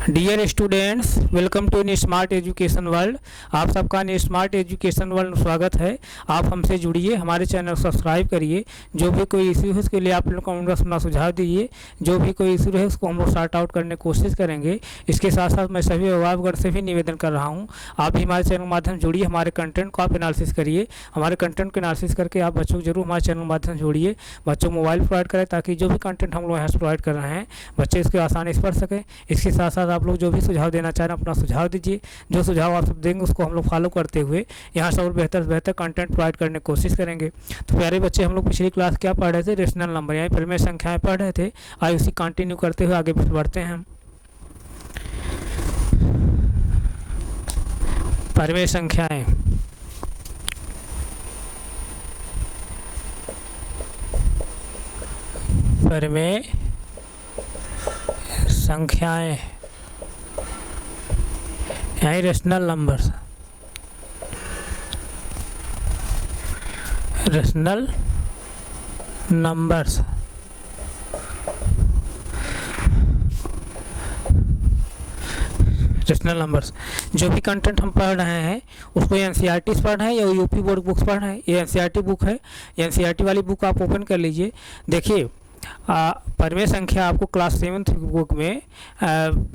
Dear students, welcome to in smart education world. आप सबका इन smart education world में स्वागत है। आप हमसे जुड़िए, हमारे चैनल को सब्सक्राइब करिए। जो भी कोई इशू है उसके लिए आप लोग कमेंट बॉक्स में सुझाव दीजिए। जो भी कोई इशू है उसको हम लोग सॉर्ट आउट करने की कोशिश करेंगे। इसके साथ साथ मैं सभी अभिभावकगण से भी निवेदन कर रहा हूँ, आप भी हमारे चैनल के माध्यम से जुड़िए, हमारे कंटेंट को आप एनालिसिस करिए। हमारे कंटेंट को एनालिसिस करके आप बच्चों को जरूर हमारे चैनल के माध्यम से जोड़िए। बच्चों को मोबाइल प्रोवाइड करें ताकि जो भी कंटेंट हम लोग यहाँ से प्रोवाइड कर रहे हैं बच्चे इसके आसानी से पढ़ सकें। इसके साथ साथ आप लोग जो भी सुझाव देना चाह रहे हैं अपना सुझाव दीजिए। जो सुझाव आप सब देंगे उसको हम लोग फॉलो करते हुए यहाँ से और बेहतर से बेहतर कंटेंट प्रोवाइड करने की कोशिश करेंगे। तो प्यारे बच्चे, हम लोग पिछली क्लास क्या पढ़ रहे थे? रेशनल नंबर यानी परिमेय संख्याएं पढ़ रहे थे। आइए उसी कंटिन्यू करते हुए आगे बढ़ते हैं हम। परिमेय संख्याएं, परिमेय संख्याएं यानी rational numbers. Rational numbers rational numbers जो भी कंटेंट हम पढ़ रहे हैं उसको एनसीईआरटी पढ़ रहे हैं या यूपी बोर्ड बुक्स पढ़ रहे हैं। ये एनसीईआरटी बुक है। एनसीईआरटी वाली बुक आप ओपन कर लीजिए। देखिए, परिमेय संख्या आपको क्लास 7th बुक में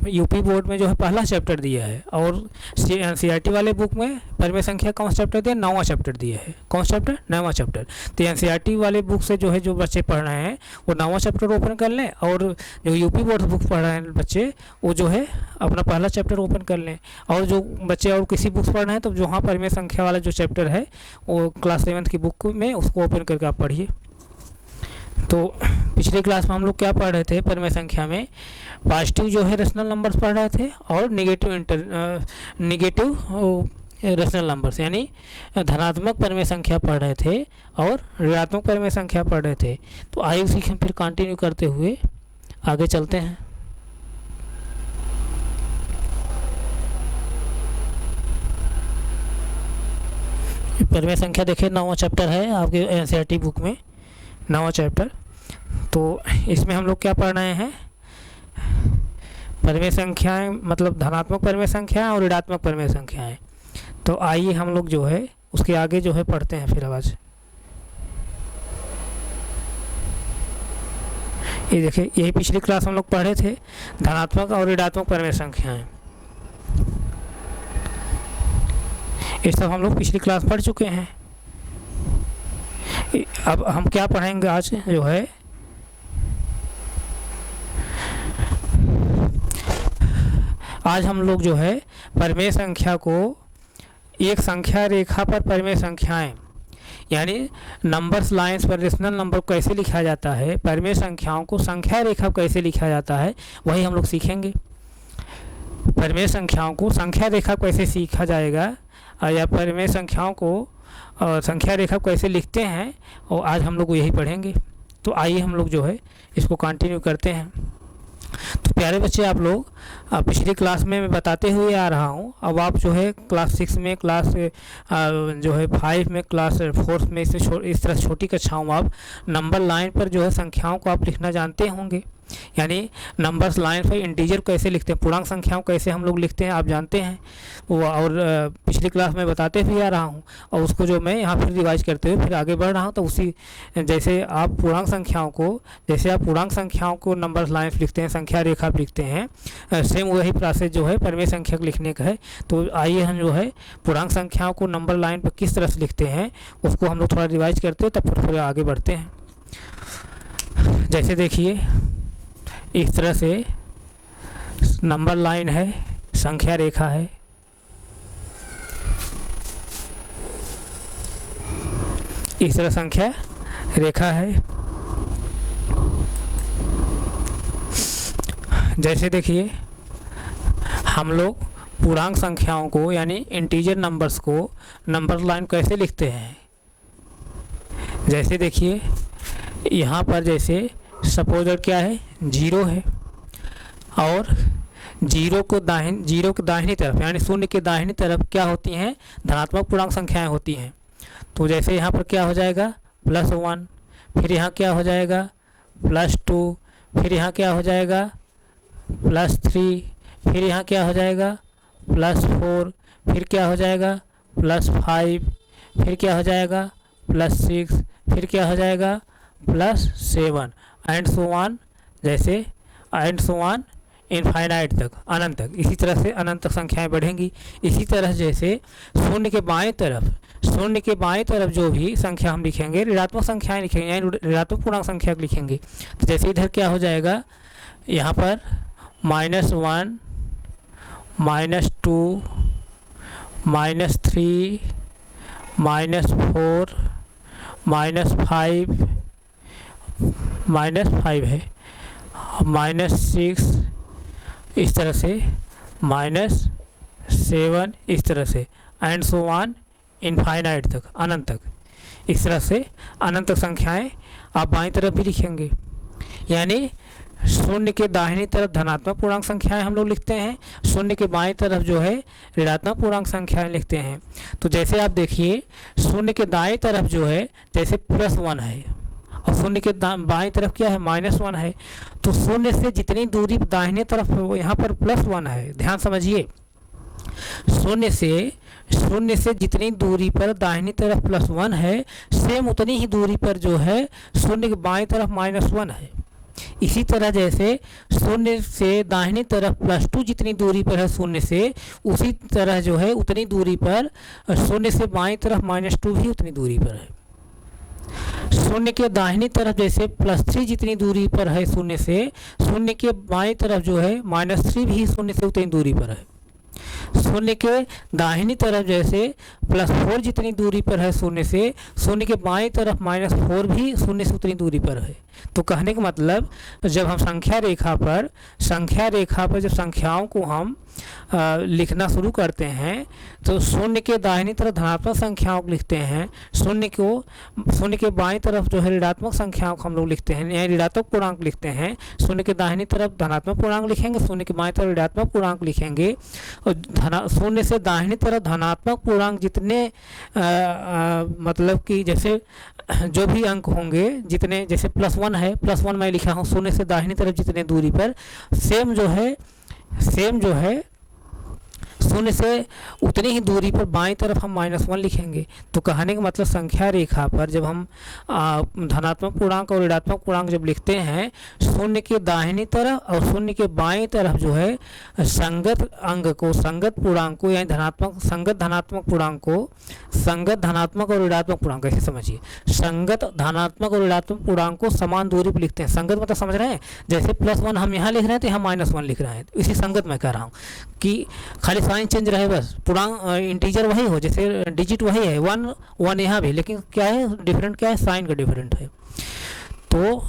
यूपी बोर्ड में जो है पहला चैप्टर दिया है, और एनसीईआरटी वाले बुक में परिमेय संख्या कौन सा चैप्टर दिया? 9वां चैप्टर दिया है। कौन सा चैप्टर? 9वां चैप्टर। तो एनसीईआरटी वाले बुक से जो है जो बच्चे पढ़ रहे हैं वो 9वां चैप्टर ओपन कर लें, और जो यूपी बोर्ड बुक पढ़ रहे हैं बच्चे वो जो है अपना पहला चैप्टर ओपन कर लें। और जो बच्चे और किसी बुक्स पढ़ रहे हैं तो जो हाँ परिमेय संख्या वाला जो चैप्टर है वो क्लास 7th की बुक में उसको ओपन करके आप पढ़िए। तो पिछले क्लास में हम लोग क्या पढ़ रहे थे? परिमेय संख्या में पॉजिटिव जो है रेशनल नंबर्स पढ़ रहे थे, और निगेटिव रेशनल नंबर्स यानी धनात्मक परिमेय संख्या पढ़ रहे थे और ऋणात्मक परिमेय संख्या पढ़ रहे थे। तो आइए उसी को फिर कंटिन्यू करते हुए आगे चलते हैं। परिमेय संख्या देखिए 9वां चैप्टर है आपके एनसीईआरटी बुक में, 9वां चैप्टर। तो इसमें हम लोग क्या पढ़ रहे हैं? परिमेय संख्याएं मतलब धनात्मक परिमेय संख्याएं और ऋणात्मक परिमेय संख्याएं। तो आइए हम लोग जो है उसके आगे जो है पढ़ते हैं फिर आवाज़। ये देखिए, यही पिछली क्लास हम लोग पढ़े थे, धनात्मक और ऋणात्मक परिमेय संख्याएं। ये सब हम लोग पिछली क्लास पढ़ चुके हैं। अब हम क्या पढ़ेंगे आज जो है? आज हम लोग जो है परिमेय संख्या को एक संख्या रेखा पर परिमेय संख्याएं यानी नंबर्स लाइंस पर रेशनल नंबर को कैसे लिखा जाता है, परिमेय संख्याओं को संख्या रेखा पर कैसे लिखा जाता है, वही हम लोग सीखेंगे। परिमेय संख्याओं को संख्या रेखा कैसे सीखा जाएगा या परिमेय संख्याओं को संख्या रेखा कैसे लिखते हैं, और आज हम लोग यही पढ़ेंगे। तो आइए हम लोग जो है इसको कंटिन्यू करते हैं। तो प्यारे बच्चे, आप लोग पिछली क्लास में मैं बताते हुए आ रहा हूँ, अब आप जो है क्लास 6 में, क्लास जो है 5 में, क्लास 4 में इस तरह छोटी कक्षाओं में आप नंबर लाइन पर जो है संख्याओं को आप लिखना जानते होंगे। यानी नंबर्स लाइन पर इंटीजर कैसे लिखते हैं, पूर्णांक संख्याओं कैसे हम लोग लिखते हैं आप जानते हैं वो, और पिछली क्लास में बताते भी आ रहा हूँ, और उसको जो मैं यहाँ फिर रिवाइज करते हुए फिर आगे बढ़ रहा हूँ। तो उसी जैसे आप पूर्णांक संख्याओं को नंबर्स लाइन पर लिखते हैं, संख्या रेखा पर लिखते हैं, सेम वही प्रोसेस जो है परिमेय संख्या को लिखने का है। तो आइए हम जो है पूर्णांक संख्याओं को नंबर लाइन पर किस तरह से लिखते हैं उसको हम लोग थोड़ा रिवाइज करते हैं, तब फिर आगे बढ़ते हैं। जैसे देखिए, इस तरह से नंबर लाइन है, संख्या रेखा है, इस तरह संख्या रेखा है। जैसे देखिए, हम लोग पूर्णांक संख्याओं को यानी इंटीजर नंबर्स को नंबर लाइन कैसे लिखते हैं? जैसे देखिए, यहाँ पर जैसे सपोज क्या है, 0 है, और जीरो के दाहिनी तरफ यानी शून्य के दाहिनी तरफ क्या होती हैं? धनात्मक पूर्णांक संख्याएं होती हैं। तो जैसे यहाँ पर क्या हो जाएगा? +1, फिर यहाँ क्या हो जाएगा? +2, फिर यहाँ क्या हो जाएगा? +3, फिर यहाँ क्या हो जाएगा +4, फिर क्या हो जाएगा +5, फिर क्या हो जाएगा +6, फिर क्या हो जाएगा +7 एंड सो ऑन, जैसे एंड सो ऑन इनफाइनाइट तक, अनंत तक। इसी तरह से अनंत तक संख्याएं बढ़ेंगी। इसी तरह जैसे शून्य के बाएं तरफ जो भी संख्या हम लिखेंगे ऋणात्मक संख्याएं लिखेंगे, यानी ऋणात्मक पूर्णांक संख्या लिखेंगे। तो जैसे इधर क्या हो जाएगा, यहाँ पर -1, -2, -3, -4, -5 है, -6, इस तरह से -7, इस तरह से एंड सो ऑन इनफाइनाइट तक, अनंत तक। इस तरह से अनंत तक संख्याएं आप बाईं तरफ भी लिखेंगे। यानी शून्य के दाहिनी तरफ धनात्मक पूर्णांक संख्याएं हम लोग लिखते हैं, शून्य के बाईं तरफ जो है ऋणात्मक पूर्णांक संख्याएं लिखते हैं। तो जैसे आप देखिए शून्य के दाईं तरफ जो है जैसे +1 है और शून्य के बाईं तरफ क्या है -1 है, तो शून्य से जितनी दूरी दाहिने तरफ यहाँ पर +1 है, ध्यान समझिए। शून्य से जितनी दूरी पर दाहिनी तरफ +1 है, सेम उतनी ही दूरी पर जो है शून्य के बाईं तरफ -1 है। इसी तरह जैसे शून्य से दाहिनी तरफ +2 जितनी दूरी पर है शून्य से, उसी तरह जो है उतनी दूरी पर शून्य से बाईं तरफ -2 भी उतनी दूरी पर है। शून्य के दाहिनी तरफ जैसे +3 जितनी दूरी पर है शून्य से, शून्य के बाईं तरफ जो है -3 भी शून्य से उतनी दूरी पर है। शून्य के दाहिनी तरफ जैसे +4 जितनी दूरी पर है शून्य से, शून्य के बाईं तरफ -4 भी शून्य से उतनी दूरी पर है। तो कहने का मतलब जब हम संख्या रेखा पर जब संख्याओं को हम लिखना शुरू करते हैं तो शून्य के दाहिनी तरफ धनात्मक संख्याओं को लिखते हैं, शून्य के बाईं तरफ जो है ऋणात्मक संख्याओं को हम लोग लिखते हैं, यानी ऋणात्मक पूर्णांक लिखते हैं। शून्य के दाहिनी तरफ धनात्मक पूर्णांक लिखेंगे, शून्य के बाईं तरफ ऋणात्मक पूर्णांक लिखेंगे। और शून्य से दाहिनी तरफ धनात्मक पूर्णांक जितने मतलब कि जैसे जो भी अंक होंगे जितने, जैसे +1 है, +1 मैं लिखा हूँ, शून्य से दाहिनी तरफ जितने दूरी पर सेम जो है शून्य से उतनी ही दूरी पर बाईं तरफ हम -1 लिखेंगे। तो कहने का मतलब संख्या रेखा पर जब हम धनात्मक पूर्णांक और ऋणात्मक पूर्णांक जब लिखते हैं, शून्य के दाहिनी तरफ और शून्य के बाईं तरफ जो है संगत अंग को, संगत पूर्णांक को, यानी संगत धनात्मक और ऋणात्मक पूर्णांक, ऐसे समझिए, संगत धनात्मक और ऋणात्मक पूर्णांक को समान दूरी पर लिखते हैं। संगत मतलब समझ रहे हैं, जैसे +1 हम यहाँ लिख रहे हैं तो यहाँ -1 लिख रहे हैं, इसी संगत मैं कह रहा हूँ कि खाली साइन चेंज रहे, बस पूर्णांक इंटीजर वही हो, जैसे डिजिट वही है 1 यहाँ भी, लेकिन क्या है डिफरेंट, क्या है साइन का डिफरेंट है। तो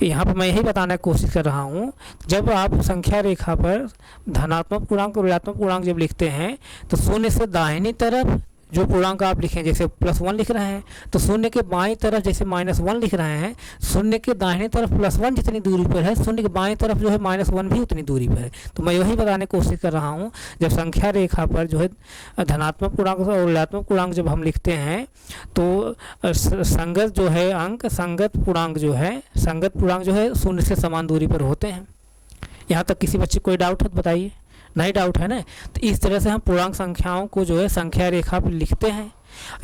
यहाँ पर मैं यही बताने की कोशिश कर रहा हूँ, जब आप संख्या रेखा पर धनात्मक पूर्णांक और ऋणात्मक पूर्णांक जब लिखते हैं तो शून्य से दाहिनी तरफ जो पूर्णांक आप लिखें, जैसे +1 लिख रहे हैं तो शून्य के बाईं तरफ जैसे -1 लिख रहे हैं, शून्य के दाहिनी तरफ +1 जितनी दूरी पर है, शून्य के बाईं तरफ जो है -1 भी उतनी दूरी पर है। तो मैं वही बताने की कोशिश कर रहा हूँ, जब संख्या रेखा पर जो है धनात्मक पूर्णांक और ऋणात्मक पूर्णांक जब हम लिखते हैं तो संगत जो है अंक, संगत पूर्णांक जो है शून्य से समान दूरी पर होते हैं। यहाँ तक किसी बच्चे को कोई डाउट है तो बताइए, नहीं डाउट है ना। तो इस तरह से हम पूर्णांक संख्याओं को जो है संख्या रेखा पर लिखते हैं।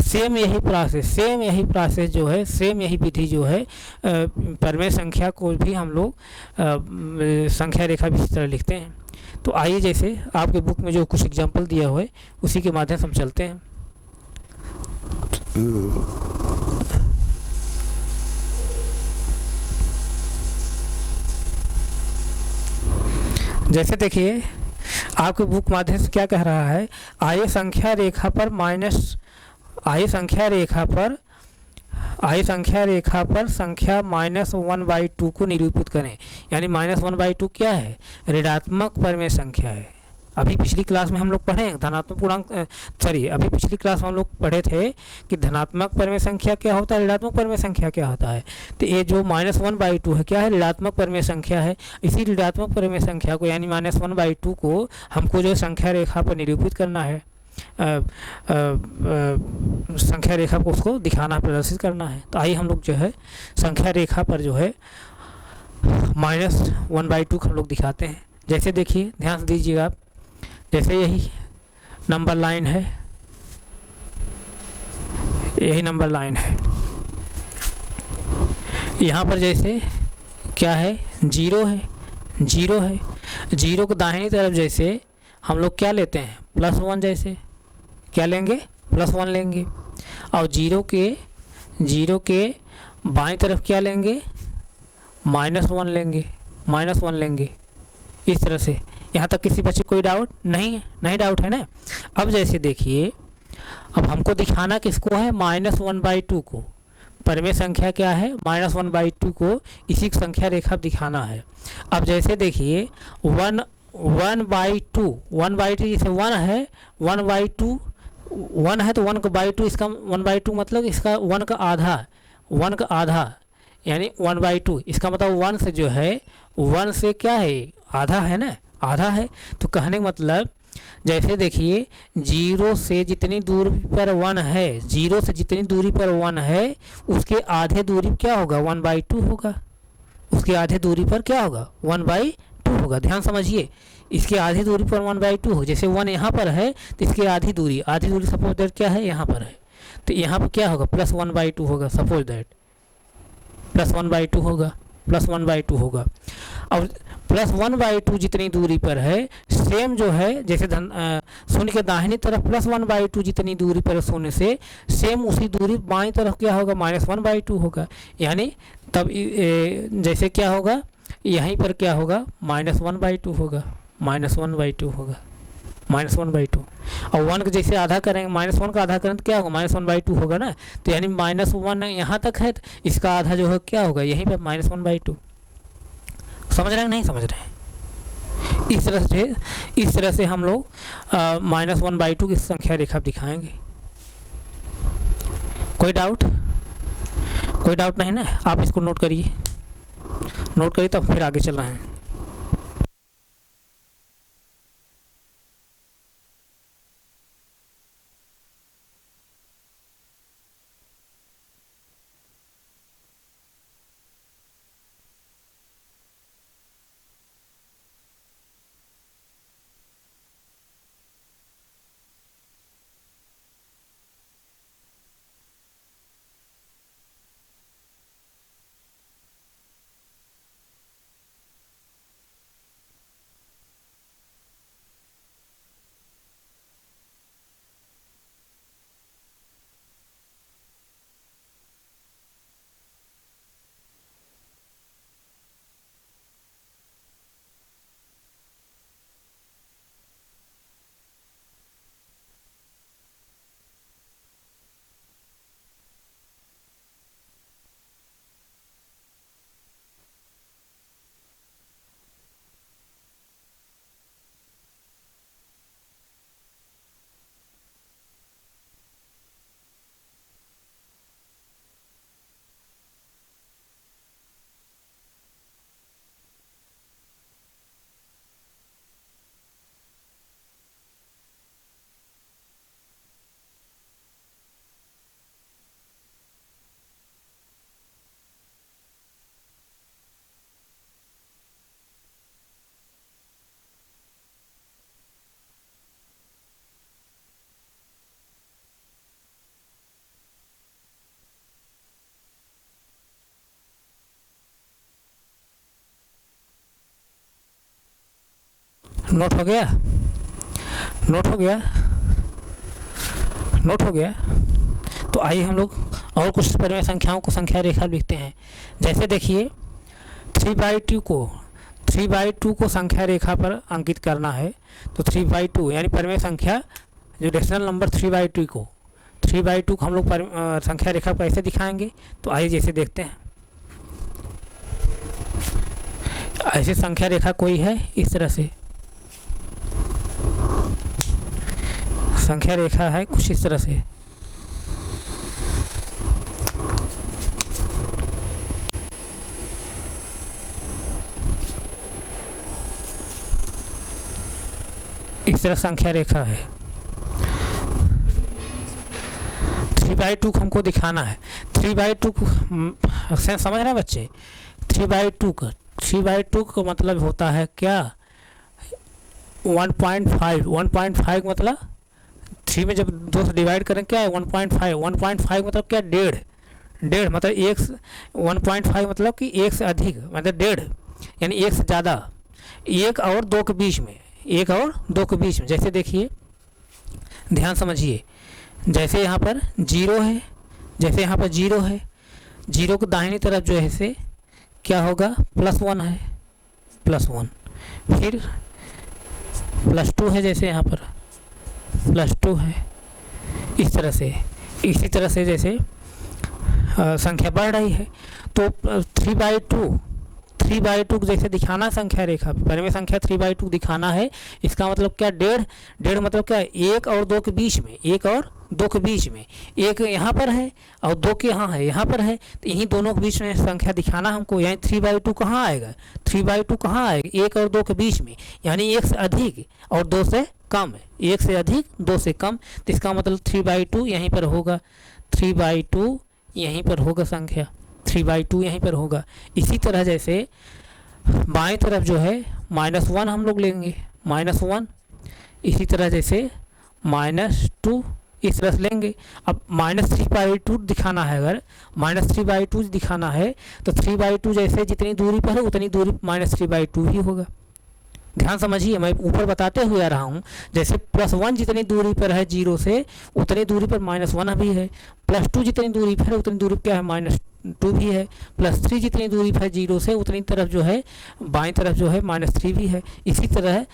सेम यही प्रोसेस जो है, सेम यही विधि जो है परिमेय संख्या को भी हम लोग संख्या रेखा भी इस तरह लिखते हैं। तो आइए जैसे आपके बुक में जो कुछ एग्जाम्पल दिया हुआ है उसी के माध्यम से हम चलते हैं। जैसे देखिए आपके बुक माध्यम से क्या कह रहा है, आइए संख्या रेखा पर संख्या -1/2 को निरूपित करें। यानी -1/2 क्या है, ऋणात्मक परिमेय संख्या है। अभी पिछली क्लास में हम लोग पढ़े धनात्मक पूर्णांक, अभी पिछली क्लास में हम लोग पढ़े थे कि धनात्मक परिमेय संख्या क्या होता है, ऋणात्मक परिमेय संख्या क्या होता है। तो ये जो -1/2 है क्या है, ऋणात्मक परिमेय संख्या है। इसी ऋणात्मक परिमेय संख्या को यानी -1/2 को हमको जो संख्या रेखा पर निरूपित करना है, संख्या रेखा को उसको दिखाना, प्रदर्शित करना है। तो आइए हम लोग जो है संख्या रेखा पर जो है -1/2 हम लोग दिखाते हैं। जैसे देखिए, ध्यान से दीजिएगा आप, जैसे यही नंबर लाइन है, यही नंबर लाइन है, यहाँ पर जैसे क्या है, जीरो है, जीरो है, जीरो को दाहिनी तरफ जैसे हम लोग क्या लेते हैं, +1, जैसे क्या लेंगे, +1 लेंगे, और जीरो के बाईं तरफ क्या लेंगे, -1 लेंगे, -1 लेंगे, इस तरह से। यहाँ तक किसी बच्चे कोई डाउट नहीं है, नहीं डाउट है ना। अब जैसे देखिए, अब हमको दिखाना किसको है, -1/2 को, परिमेय संख्या क्या है, -1/2 को, इसी संख्या रेखा दिखाना है। अब जैसे देखिए 1/2 जैसे 1 है, 1/2 1 है तो 1/2, इसका 1/2 मतलब इसका 1 का आधा, 1 का आधा यानी 1/2, इसका मतलब 1 से जो है, 1 से क्या है, आधा है ना, आधा है। तो कहने का मतलब जैसे देखिए, जीरो से जितनी दूरी पर 1 है, जीरो से जितनी दूरी पर 1 है, उसके आधे दूरी क्या होगा, 1/2 होगा, उसके आधे दूरी पर क्या होगा, 1/2 होगा। ध्यान समझिए, इसके आधी दूरी पर 1/2 हो, जैसे 1 यहाँ पर है तो इसकी आधी दूरी सपोज दैट क्या है, यहाँ पर है, तो यहाँ पर क्या होगा, +1/2 होगा, सपोज दैट +1/2 होगा, +1/2 होगा। और +1/2 जितनी दूरी पर है, सेम जो है, जैसे शून्य के दाहिनी तरफ +1/2 जितनी दूरी पर शून्य से, सेम उसी दूरी बाईं तरफ क्या होगा, -1/2 होगा। यानी तब जैसे क्या होगा, यहीं पर क्या होगा, -1/2 होगा, -1/2 होगा, -1/2। और 1 का जैसे आधा करेंगे, -1 का आधा करें तो क्या होगा, -1/2 होगा ना। तो यानी -1 यहाँ तक है, तो इसका आधा जो है क्या होगा, यहीं पे -1/2। समझ रहे हैं नहीं समझ रहे हैं? इस तरह से हम लोग -1/2 की संख्या रेखा दिखाएंगे। कोई डाउट नहीं ना, आप इसको नोट करिए, तब फिर आगे चल रहे हैं। नोट हो गया, तो आइए हम लोग और कुछ परिमेय संख्याओं को संख्या रेखा लिखते हैं। जैसे देखिए 3/2 को संख्या रेखा पर अंकित करना है, तो 3/2 यानी परिमेय संख्या जो रेशनल नंबर 3/2 को हम लोग संख्या रेखा पर ऐसे दिखाएंगे। तो आइए जैसे देखते हैं, ऐसी संख्या रेखा कोई है, इस तरह से संख्या रेखा है कुछ इस तरह से। इस तरह संख्या रेखा है, 3/2 को हमको दिखाना है। 3/2 को समझ रहे हैं बच्चे, 3/2 का मतलब होता है क्या, 1.5 1.5 मतलब 3 में जब 2 से डिवाइड करें क्या है 1.5 1.5 मतलब क्या डेढ़ डेढ़ मतलब 1.5 मतलब कि 1 से अधिक मतलब डेढ़ यानी 1 से ज़्यादा, 1 और 2 के बीच में, 1 और 2 के बीच में। जैसे देखिए ध्यान समझिए, जैसे यहाँ पर 0 है, जैसे यहाँ पर 0 है, 0 को दाहिनी तरफ जो है से क्या होगा +1 है, +1, फिर +2 है, जैसे यहाँ पर +2 है, इस तरह से। इसी तरह से जैसे संख्या बढ़ रही है तो 3/2 जैसे दिखाना संख्या रेखा परिमेय संख्या 3/2 दिखाना है। इसका मतलब क्या डेढ़, डेढ़ मतलब क्या 1 और 2 के बीच में, 1 और 2 के बीच में, 1 यहाँ पर है और 2 के यहाँ है, यहाँ पर है, तो यहीं दोनों के बीच में संख्या दिखाना हमको। यानी 3/2 कहाँ आएगा, 3/2 कहाँ आएगा 1 और 2 के बीच में, यानी 1 से अधिक और 2 से कम है, 1 से अधिक 2 से कम। तो इसका मतलब 3/2 यहीं पर होगा, 3/2 यहीं पर होगा, संख्या 3/2 यहीं पर होगा। इसी तरह जैसे बाएं तरफ जो है -1 हम लोग लेंगे, -1, इसी तरह जैसे -2 इस तरह से लेंगे। अब -3/2 दिखाना है, अगर -3/2 दिखाना है तो 3/2 जैसे जितनी दूरी पर है उतनी दूरी -3/2 ही होगा। ध्यान समझिए, मैं ऊपर बताते हुए आ रहा हूँ। जैसे +1 जितनी दूरी पर है 0 से उतनी दूरी पर -1 भी है, +2 जितनी दूरी पर है उतनी दूरी पर क्या है -2 भी है, +3 जितनी दूरी पर है 0 से उतनी तरफ जो है बाईं तरफ जो है -3 भी है। इसी तरह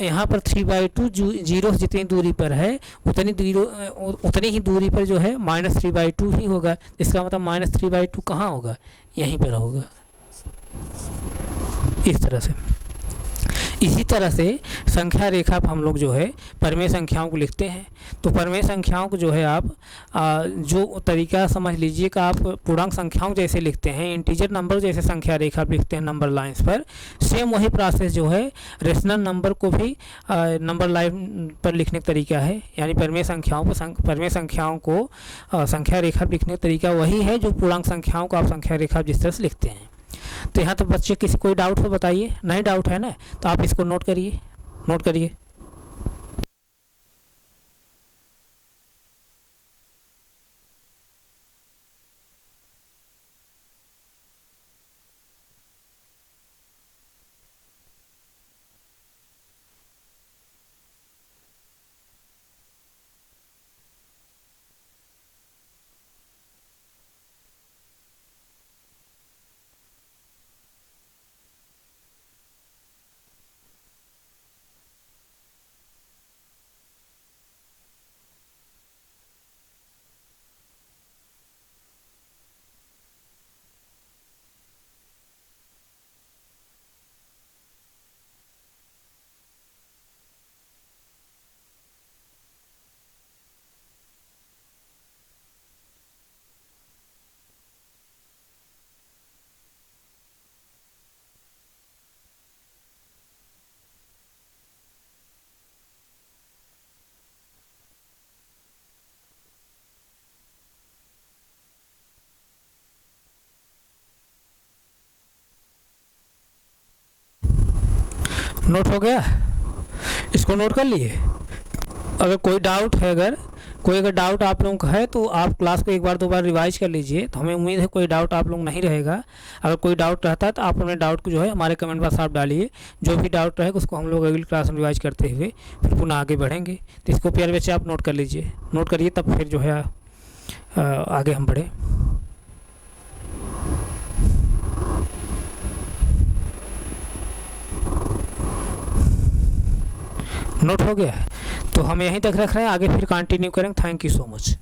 यहाँ पर 3/2 0 से जितनी दूरी पर है उतनी ही दूरी पर जो है -3/2 ही होगा। इसका मतलब -3/2 कहाँ होगा, यहीं पर होगा, इस तरह से। इसी तरह से संख्या रेखा पर हम लोग जो है परिमेय संख्याओं को लिखते हैं। तो परिमेय संख्याओं को जो है आप जो तरीका समझ लीजिए कि आप पूर्णांक संख्याओं जैसे लिखते हैं, इंटीजर नंबर जैसे संख्या रेखा पर लिखते हैं नंबर लाइंस पर, सेम वही प्रोसेस जो है रेशनल नंबर को भी नंबर लाइन पर लिखने का तरीका है। यानी परिमेय संख्याओं पर परिमेय संख्याओं को संख्या रेखा पर लिखने का तरीका वही है जो पूर्णांक संख्याओं को आप संख्या रेखा जिस तरह से लिखते हैं। तो यहाँ तो बच्चे किसी कोई डाउट हो बताइए, नहीं डाउट है ना, तो आप इसको नोट करिए, नोट करिए। नोट हो गया, इसको नोट कर लिए। अगर कोई डाउट है, अगर डाउट आप लोगों का है तो आप क्लास को एक बार दो बार रिवाइज कर लीजिए। तो हमें उम्मीद है कोई डाउट आप लोग नहीं रहेगा। अगर कोई डाउट रहता है तो आप अपने डाउट को जो है हमारे कमेंट बॉक्स आप डालिए। जो भी डाउट रहेगा उसको हम लोग अगली क्लास में रिवाइज करते हुए फिर पुनः आगे बढ़ेंगे। तो इसको प्यारे बच्चे आप नोट कर लीजिए, नोट करिए, तब फिर जो है आगे हम बढ़ें। नोट हो गया है तो हम यहीं तक रख रहे हैं, आगे फिर कंटिन्यू करेंगे। Thank you so much.